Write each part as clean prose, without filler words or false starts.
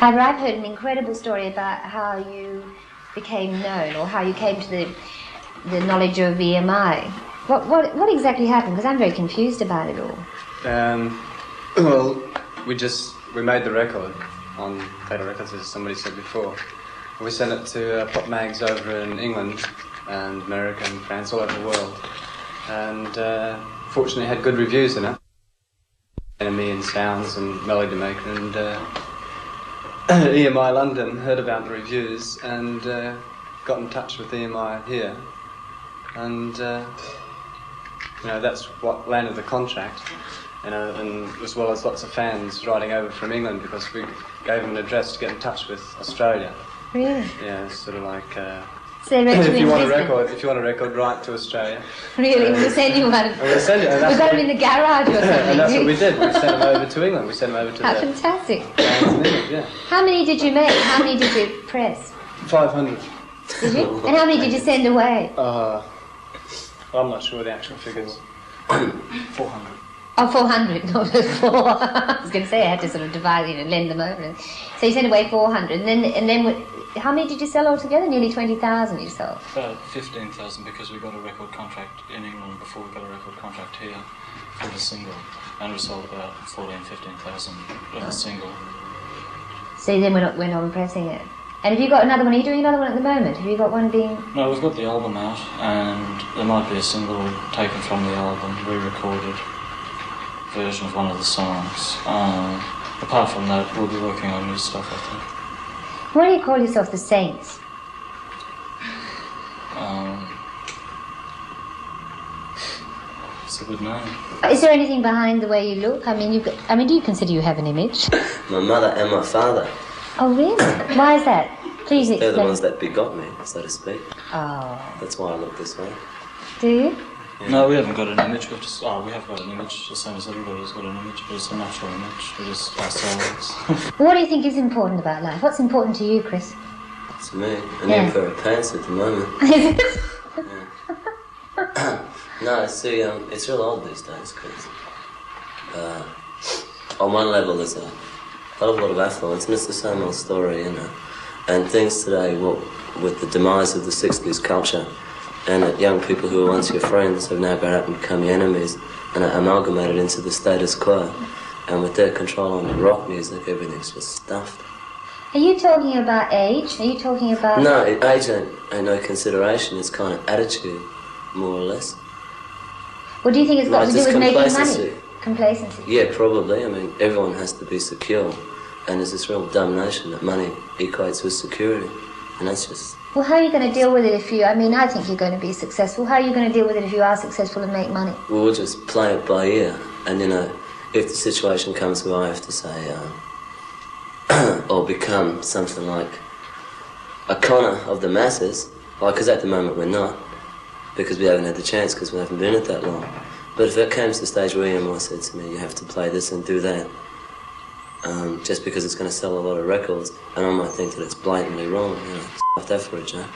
I've heard an incredible story about how you became known, or how you came to the knowledge of EMI. What exactly happened? Because I'm very confused about it all. Well, we made the record on Fatal Records, as somebody said before. We sent it to pop mags over in England, and America and France, all over the world. And fortunately had good reviews in it. Enemy and Sounds and Melody Maker, and EMI London heard about the reviews and got in touch with EMI here. And that's what landed the contract. And as well as lots of fans riding over from England because we gave them an address to get in touch with Australia. Really? Yeah, it's sort of like so if you want a record, write to Australia. Really, we'll send you one. We'll send it. We've got them in the garage or something. And that's what we did. We sent them over to England. We sent them over to How fantastic! Yeah. How many did you make? How many did you press? 500. Did you? And how many did you send away? I'm not sure the actual figures. 400. Oh, 400, not 4. I was going to say I had to sort of divide it and lend them over. So you sent away 400, and then how many did you sell altogether? Nearly 20,000 you sold. About 15,000 because we got a record contract in England before we got a record contract here for the single, and we sold about 15,000 of the single. So you then went on pressing it. And have you got another one? Are you doing another one at the moment? Have you got one being... No, we've got the album out, and there might be a single taken from the album, re-recorded version of one of the songs. Apart from that, we'll be working on new stuff, I think. Why do you call yourself the Saints? It's a good name. Is there anything behind the way you look? I mean, do you consider you have an image? My mother and my father. Oh, really? Why is that? Please explain. They're the ones that begot me, so to speak. Oh. That's why I look this way. Do you? Yeah. No, we haven't got an image. We have got an image, the same as everybody's got an image, but it's a natural image. We're just ourselves. What do you think is important about life? What's important to you, Chris? To me, a new pair of pants at the moment. No, see, it's real old these days, Chris. On one level, there's a lot of affluence, and it's the same old story, And things today, with the demise of the 60s culture, and that young people who were once your friends have now grown up and become your enemies and are amalgamated into the status quo. And with their control on rock music, everything's just stuffed. Are you talking about age? Are you talking about... No, age ain't no consideration. It's kind of attitude, more or less. Well, do you think it's got to do with making money? Complacency? Yeah, probably. I mean, everyone has to be secure. And there's this real dumb notion that money equates with security. And that's just... Well, how are you going to deal with it if you... I mean, I think you're going to be successful. How are you going to deal with it if you are successful and make money? Well, we'll just play it by ear. And, if the situation comes where I have to say, or become something like a conner of the masses, because at the moment we're not, because we haven't had the chance, because we haven't been it that long. But if it came to the stage where EMI said to me, you have to play this and do that, just because it's going to sell a lot of records, and I might think that it's blatantly wrong, f that for a joke.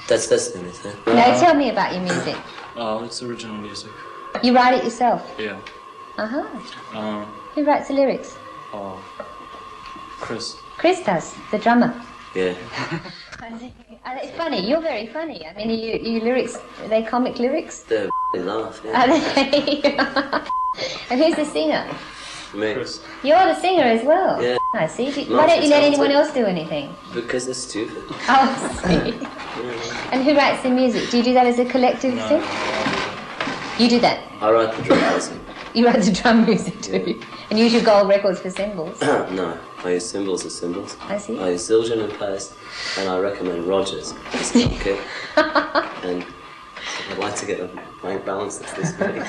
That's the only thing. Now, tell me about your music. Oh, it's original music. You write it yourself? Yeah. Uh-huh. Who writes the lyrics? Oh, Chris. Chris does, the drummer. Yeah. It's funny, you're very funny. I mean, your lyrics, are they comic lyrics? They laugh, yeah. Are they? And who's the singer? Me. Chris. You're the singer as well? Yeah. I see. Why don't you let anyone else do anything? Because they're stupid. Oh, I see. And who writes the music? Do you do that as a collective thing? You do that? I write the drum music. You write the drum music too? And use your gold records for cymbals? No, I use cymbals as cymbals. I see. I use Zildjian and Paste, and I recommend Rogers as a kit. And I'd like to get a bank balance that's this big.